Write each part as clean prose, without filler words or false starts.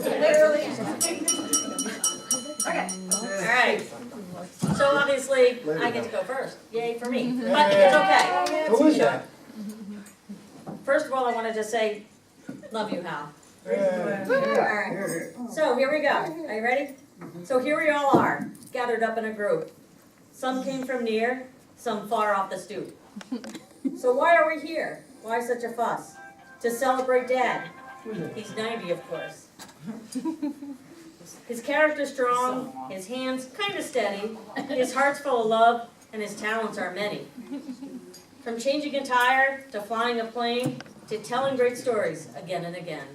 Literally. Okay. All right. So obviously, I get to go first. Yay for me. But it's okay. Who is that? First of all, I wanted to say, love you, Hal. All right. So here we go. Are you ready? So here we all are, gathered up in a group. Some came from near, some far off the stoop. So why are we here? Why such a fuss? To celebrate Dad. He's 90, of course. His character's strong, his hands kind of steady, his heart's full of love, and his talents are many. From changing a tire, to flying a plane, to telling great stories again and again.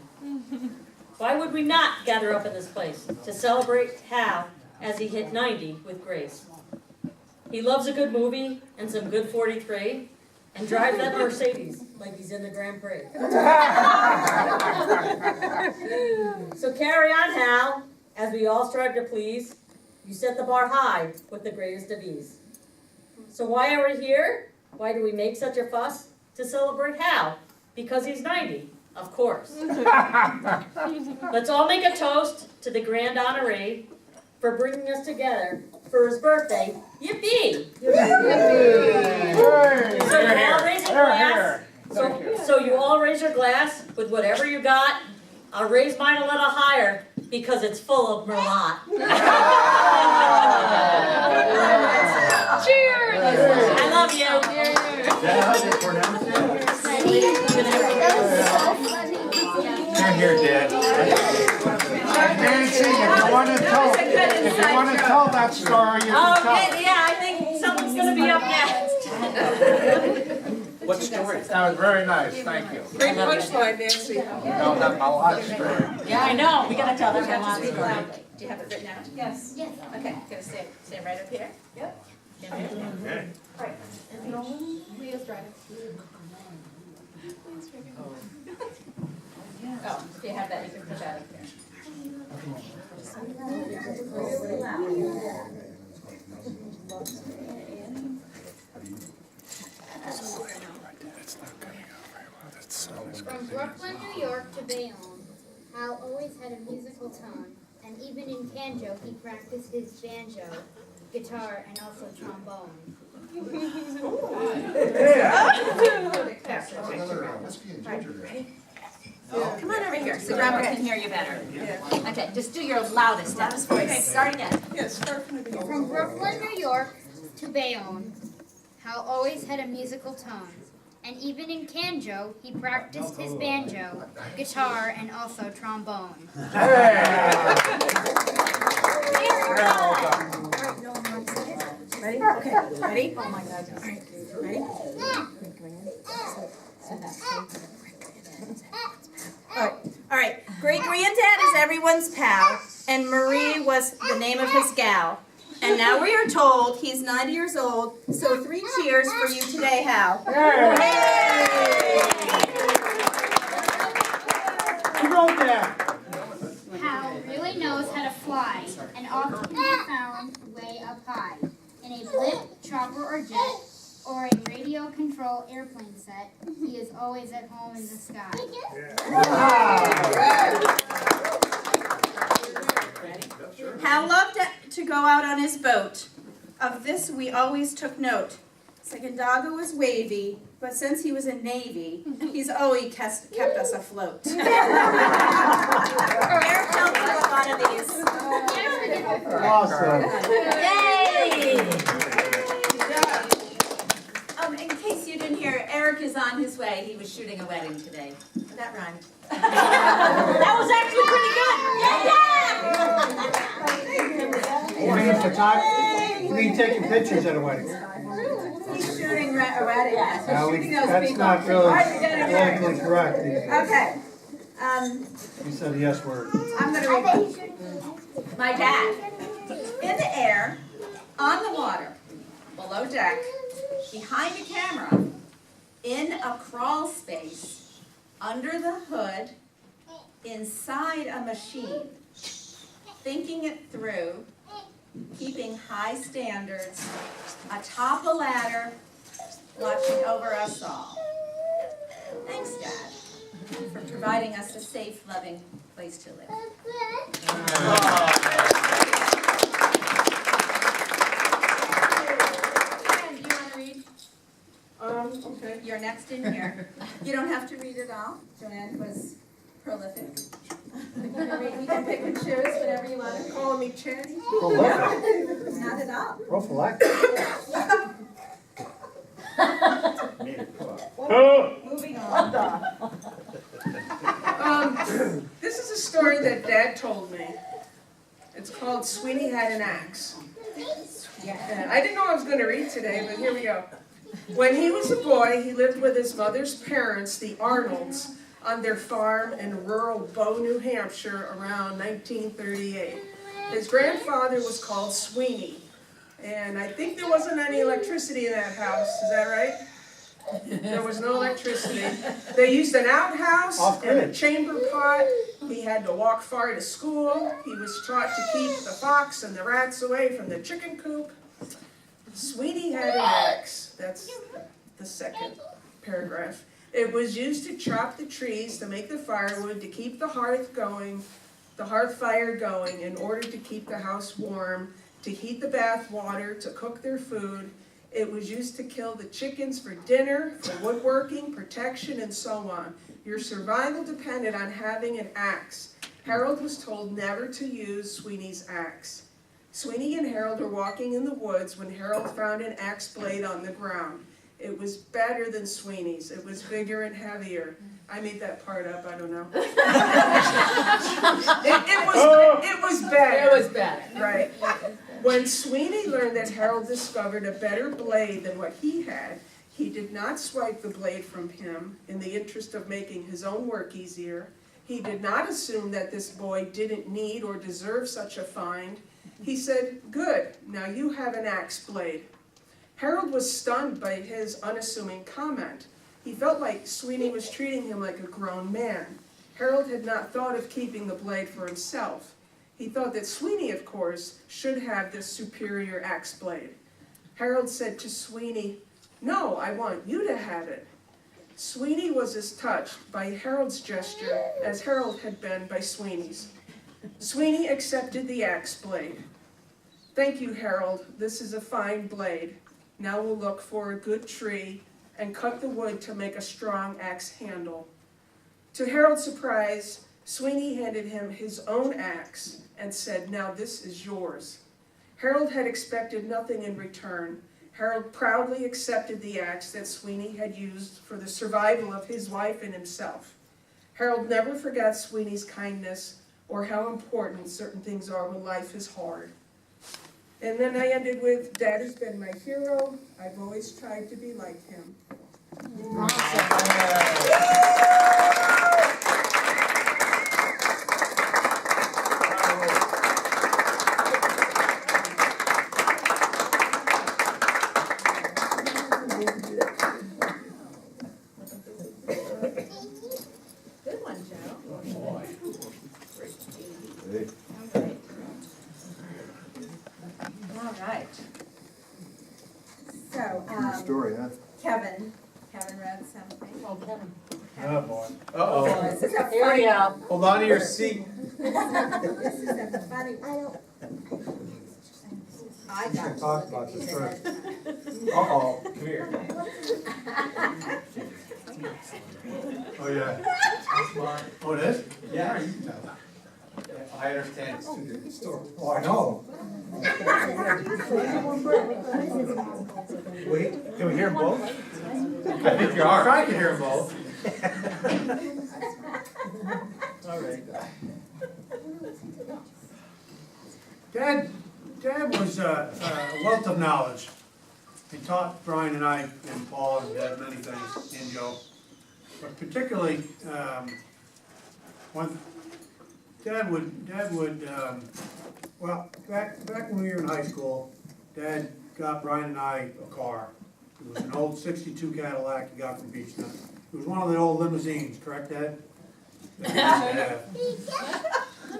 Why would we not gather up in this place to celebrate Hal as he hit 90 with grace? He loves a good movie and some good 43, and drives that Mercedes like he's in the Grand Prix. So carry on, Hal, as we all strive to please. You set the bar high with the greatest of ease. So why are we here? Why do we make such a fuss? To celebrate Hal, because he's 90, of course. Let's all make a toast to the grand honoree for bringing us together for his birthday. Yippee! So you all raise your glass with whatever you got. I'll raise mine a little higher because it's full of Merlot. Cheers! I love you. Turn here, Dad. Nancy, if you want to tell that story, you can tell. Okay, yeah, I think someone's going to be up next. What story? That was very nice, thank you. Great punchline, Nancy. No, that Merlot story. Yeah, I know. We got to tell that Merlot story. Do you have it written out? Yes. Okay, gonna stand right up here. Yep. Okay. Right. Leo's driving. Oh, if you have that, you can put that up there. From Brooklyn, New York to Bayonne, Hal always had a musical tone, and even in Canjo he practiced his banjo, guitar, and also trombone. Come on over here so Grandma can hear you better. Okay, just do your loudest voice. Okay, start again. Yes, start from the beginning. From Brooklyn, New York to Bayonne, Hal always had a musical tone, and even in Canjo he practiced his banjo, guitar, and also trombone. Ready? Okay, ready? Oh my God. Ready? All right. Great granddad is everyone's pal, and Marie was the name of his gal. And now we are told he's 90 years old, so 3 cheers for you today, Hal. Yay! Who wrote that? Hal really knows how to fly, and often can be found way up high. In a blimp, chopper, or jet, or a radio-control airplane set, he is always at home in the sky. Hal loved to go out on his boat. Of this we always took note. Sacandaga was wavy, but since he was in Navy, he's always kept us afloat. Eric helped with a lot of these. Awesome. Yay! In case you didn't hear, Eric is on his way. He was shooting a wedding today. That rhymed. That was actually pretty good. You mean photography? You mean taking pictures at a wedding? He's shooting a wedding. Yes, he's shooting those That's people. not really All right, we got it here. politically correct. Okay. You said the yes word. I'm going to read my dad. In the air, on the water, below deck, behind a camera, in a crawl space, under the hood, inside a machine, thinking it through, keeping high standards, atop a ladder, watching over us all. Thanks, Dad. for providing us a safe, loving place to live. Joanne, do you want to read? Okay. You're next in here. You don't have to read it all. Joanne was prolific. You can pick and choose whatever you want to. Calling me chatty? Prolific, Not at all. prophylactic. Moving on. This is a story that Dad told me. It's called Sweeney Had an Axe. And I didn't know I was going to read today, but here we go. When he was a boy, he lived with his mother's parents, the Arnolds, on their farm in rural Bow, New Hampshire around 1938. His grandfather was called Sweeney, and I think there wasn't any electricity in that house, is that right? There was no electricity. They used an outhouse and a chamber pot. He had to walk far to school. He was taught to keep the fox and the rats away from the chicken coop. Sweeney had an axe. That's the second paragraph. It was used to chop the trees to make the firewood, to keep the hearth going, the hearth fire going in order to keep the house warm, to heat the bath water, to cook their food. It was used to kill the chickens for dinner, for woodworking, protection, and so on. Your survival depended on having an axe. Harold was told never to use Sweeney's axe. Sweeney and Harold were walking in the woods when Harold found an axe blade on the ground. It was better than Sweeney's. It was bigger and heavier. I made that part up, I don't know. It was better. It was better. Right. When Sweeney learned that Harold discovered a better blade than what he had, he did not swipe the blade from him in the interest of making his own work easier. He did not assume that this boy didn't need or deserve such a find. He said, "Good, now you have an axe blade." Harold was stunned by his unassuming comment. He felt like Sweeney was treating him like a grown man. Harold had not thought of keeping the blade for himself. He thought that Sweeney, of course, should have this superior axe blade. Harold said to Sweeney, "No, I want you to have it." Sweeney was as touched by Harold's gesture as Harold had been by Sweeney's. Sweeney accepted the axe blade. "Thank you, Harold. This is a fine blade. Now we'll look for a good tree and cut the wood to make a strong axe handle." To Harold's surprise, Sweeney handed him his own axe and said, "Now this is yours." Harold had expected nothing in return. Harold proudly accepted the axe that Sweeney had used for the survival of his wife and himself. Harold never forgot Sweeney's kindness or how important certain things are when life is hard. And then I ended with, "Dad has been my hero. I've always tried to be like him." Good one, Joe. All right. So, True story, huh? Kevin read something. Oh, Kevin. Oh, boy. Oh, Uh-oh. this is a Here we funny. go. Hold on to your seat. This is a funny. I got to Talk look about at this these first. ahead of time. Uh-oh. Come here. Oh, yeah. Oh, it is? Yeah, you can tell. I understand it's too good story. Oh, I know. Wait, Can we hear them both? I think you are. I can hear them both. All right. Dad was a wealth of knowledge. He taught Brian and I and Paul and Dad many things, and Joe. But particularly, when Dad would, well, back when we were in high school, Dad got Brian and I a car. It was an old '62 Cadillac he got from Beechna. It was one of the old limousines, correct, Dad? That we used to have. I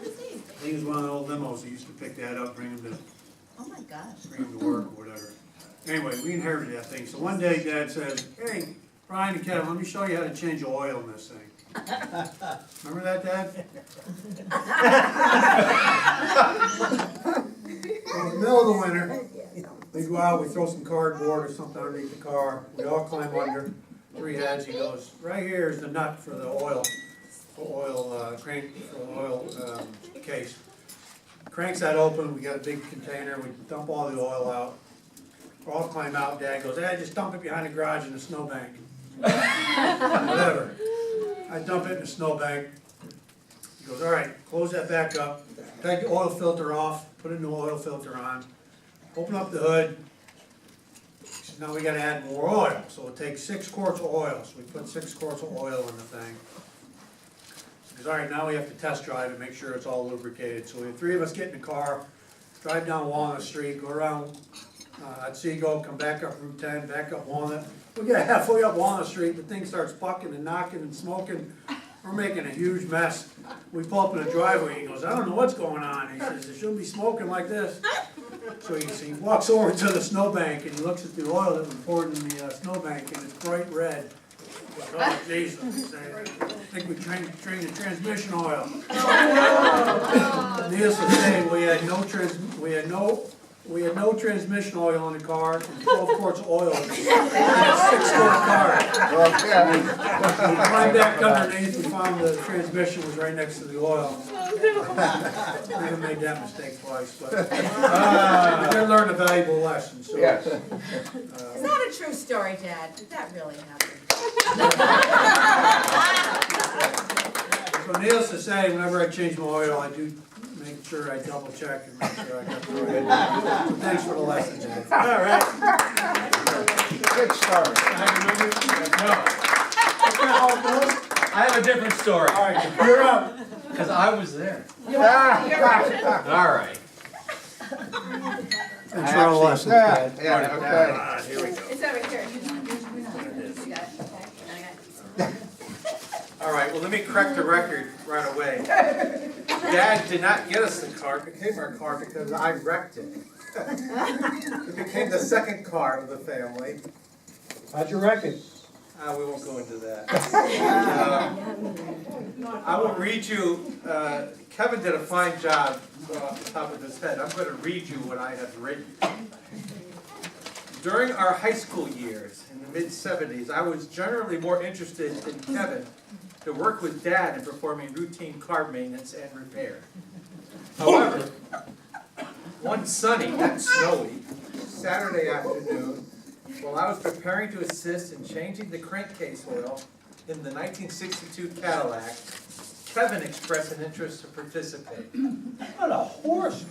think it was one of the old limos. He used to pick Dad up, bring him to Oh my gosh. bring him to work or whatever. Anyway, we inherited that thing. So one day Dad says, "Hey, Brian and Kevin, let me show you how to change the oil in this thing." Remember that, Dad? In the middle of the winter, we go out, we throw some cardboard or something underneath the car, we all climb under, 3 heads, he goes, right here is the nut for the oil, case. Cranks that open, we got a big container, we dump all the oil out. We all climb out, Dad goes, hey, just dump it behind the garage in the snowbank. Whatever. I dump it in the snowbank. He goes, all right, close that back up, take the oil filter off, put a new oil filter on, open up the hood. He says, now we gotta add more oil, so it takes 6 quarts of oil, so we put 6 quarts of oil in the thing. He goes, all right, now we have to test drive and make sure it's all lubricated. So the 3 of us get in the car, drive down Walnut Street, go around at Seagull, come back up Route 10, back up Walnut. We get halfway up Walnut Street, the thing starts bucking and knocking and smoking. We're making a huge mess. We pull up in the driveway, he goes, I don't know what's going on. He says, it shouldn't be smoking like this. So he walks over to the snowbank and he looks at the oil that was poured in the snowbank and it's bright red. He goes, oh, Jesus, I think we drained the transmission oil. Needless to say, we had no transmission oil in the car, and 12 quarts of oil in a 6-quart car. We climbed back underneath, we found the transmission was right next to the oil. We haven't made that mistake twice, but we did learn a valuable lesson. So, Yes. Is that a true story, Dad? Did that really happen? so needless to say, whenever I change my oil, I do make sure I double check and make sure I got the right. So thanks for the lesson, Dad. All right. Good story. I have a different story, All right, you're up. because I was there. All right. Thanks for all the lessons, Dad. Yeah, okay. Here we go. It's over here. All right, well, let me correct the record right away. Dad did not get us the car, it became our car because I wrecked it. It became the second car of the family. How'd you wreck it? We won't go into that. I will read you, Kevin did a fine job off the top of his head. I'm going to read you what I have written. During our high school years, in the mid-70s, I was generally more interested than Kevin to work with Dad in performing routine car maintenance and repair. However, one sunny, not snowy, Saturday afternoon, while I was preparing to assist in changing the crankcase oil in the 1962 Cadillac, Kevin expressed an interest to participate. What a horse.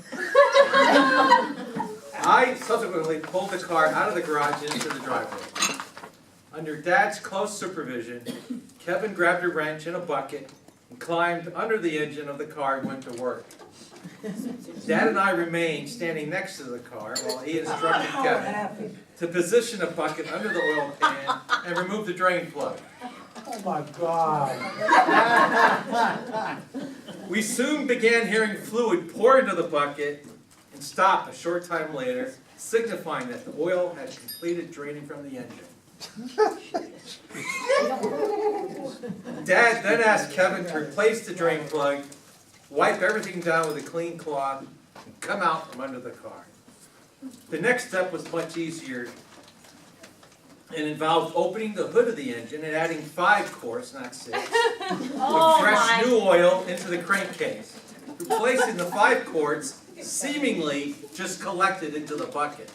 I subsequently pulled the car out of the garage into the driveway. Under Dad's close supervision, Kevin grabbed a wrench and a bucket and climbed under the engine of the car and went to work. Dad and I remained standing next to the car while he instructed Kevin to position a bucket under the oil pan and remove the drain plug. Oh my God. We soon began hearing fluid pour into the bucket and stopped a short time later, signifying that the oil had completed draining from the engine. Dad then asked Kevin to replace the drain plug, wipe everything down with a clean cloth, and come out from under the car. The next step was much easier and involved opening the hood of the engine and adding 5 quarts, not 6, of fresh new oil into the crankcase, replacing the 5 quarts seemingly just collected into the bucket.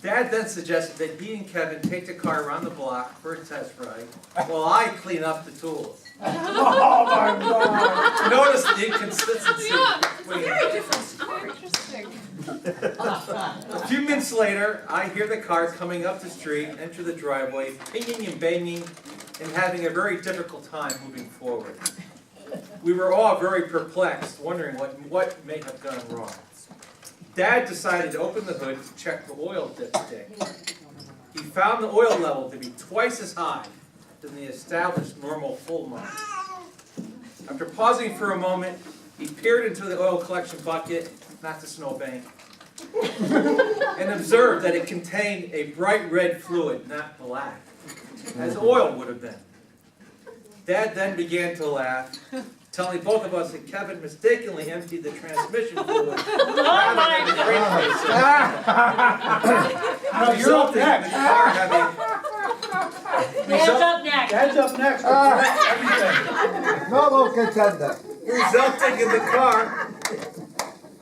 Dad then suggested that he and Kevin take the car around the block for a test ride while I clean up the tools. Oh my God. Notice the inconsistency between Very different story. A few minutes later, I hear the car coming up the street, enter the driveway, pinging and banging, and having a very difficult time moving forward. We were all very perplexed, wondering what may have gone wrong. Dad decided to open the hood to check the oil dipstick. He found the oil level to be twice as high than the established normal full mark. After pausing for a moment, he peered into the oil collection bucket, not the snowbank, and observed that it contained a bright red fluid, not black, as oil would have been. Dad then began to laugh, telling both of us that Kevin mistakenly emptied the transmission fluid. Oh my No, you're up next. Dad's up next. Dad's up next. to correct everything. Fellow contender. Resulting in the car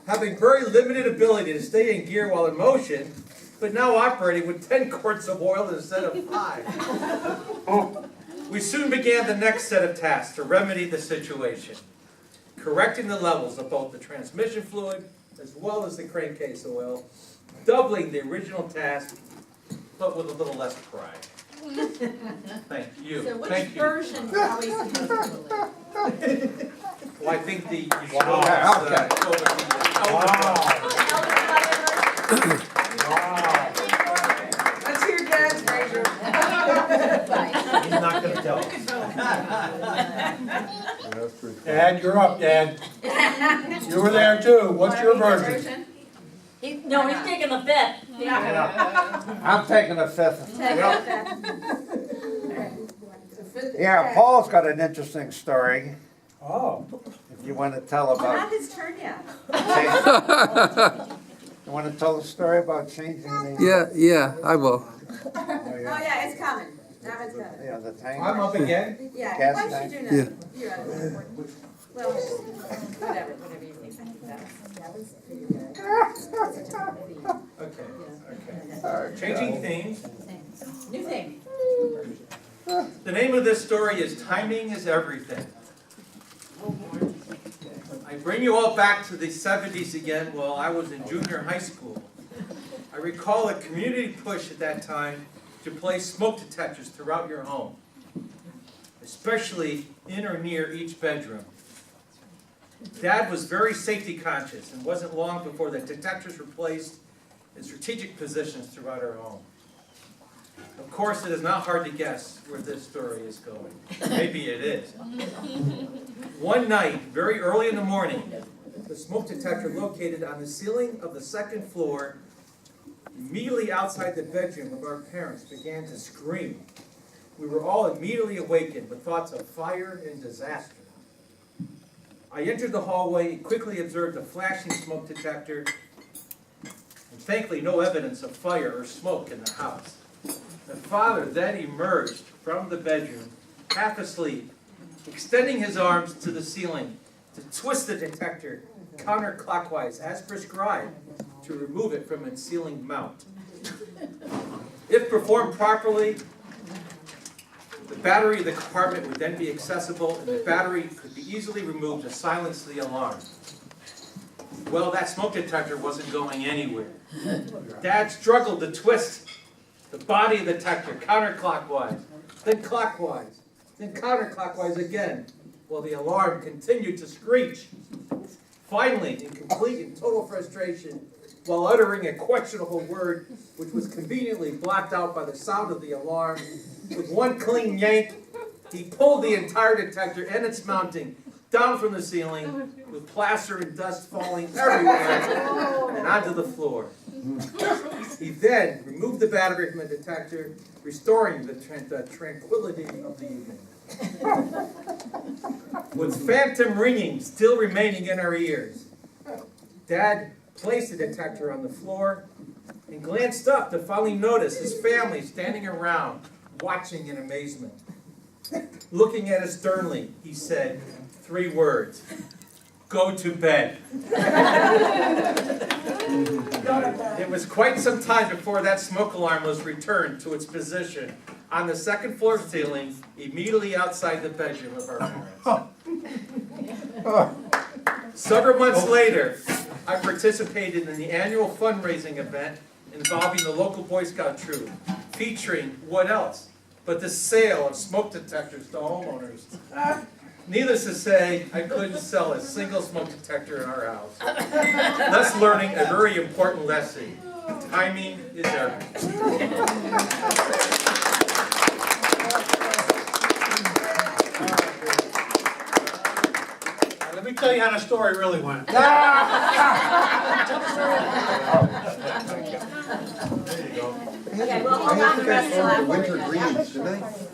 having very limited ability to stay in gear while in motion, but now operating with 10 quarts of oil instead of 5. We soon began the next set of tasks to remedy the situation, correcting the levels of both the transmission fluid as well as the crankcase oil, doubling the original task, but with a little less pride. Thank you. So which Thank you. version are we supposed to believe? Well, I think you should Wow. always, Okay. go with the Wow. Let's hear Dad's version. He's not gonna tell. Dad, you're up, Dad. You were there too. What's your version? No, he's taking the fifth. I'm taking a fifth. Yeah, Paul's got an interesting story, Oh. if you want to tell Oh, about. not his turn yet. You want to tell the story about changing the? Yeah, I will. Oh, yeah, it's coming. Now it's coming. Yeah, the tank. I'm up again. Yeah, Gas why should tank. you Yeah. know? You're out of it. Well, whatever you think. Okay. Changing themes. New thing. The name of this story is Timing is Everything. I bring you all back to the 70s again while I was in junior high school. I recall a community push at that time to place smoke detectors throughout your home, especially in or near each bedroom. Dad was very safety conscious and wasn't long before the detectors were placed in strategic positions throughout our home. Of course, it is not hard to guess where this story is going. Maybe it is. One night, very early in the morning, the smoke detector located on the ceiling of the second floor, immediately outside the bedroom of our parents, began to scream. We were all immediately awakened with thoughts of fire and disaster. I entered the hallway and quickly observed a flashing smoke detector, and thankfully no evidence of fire or smoke in the house. The father then emerged from the bedroom, half asleep, extending his arms to the ceiling to twist the detector counterclockwise as prescribed to remove it from its ceiling mount. If performed properly, the battery of the compartment would then be accessible and the battery could be easily removed to silence the alarm. Well, that smoke detector wasn't going anywhere. Dad struggled to twist the body of the detector counterclockwise, then clockwise, then counterclockwise again, while the alarm continued to screech. Finally, in complete and total frustration, while uttering a questionable word which was conveniently blocked out by the sound of the alarm, with one clean yank, he pulled the entire detector and its mounting down from the ceiling, with plaster and dust falling everywhere and onto the floor. He then removed the battery from the detector, restoring the tranquility of the evening. With phantom ringing still remaining in our ears, Dad placed the detector on the floor and glanced up to finally notice his family standing around, watching in amazement. Looking at us sternly, he said 3 words: "Go to bed." It was quite some time before that smoke alarm was returned to its position on the second floor ceiling, immediately outside the bedroom of our parents. Several months later, I participated in the annual fundraising event involving the local Boy Scout troop, featuring what else but the sale of smoke detectors to homeowners. Needless to say, I couldn't sell a single smoke detector in our house. Thus learning a very important lesson. Timing is everything. Let me tell you how the story really went. Okay, well, hold on the rest till after. Winter greens, didn't they?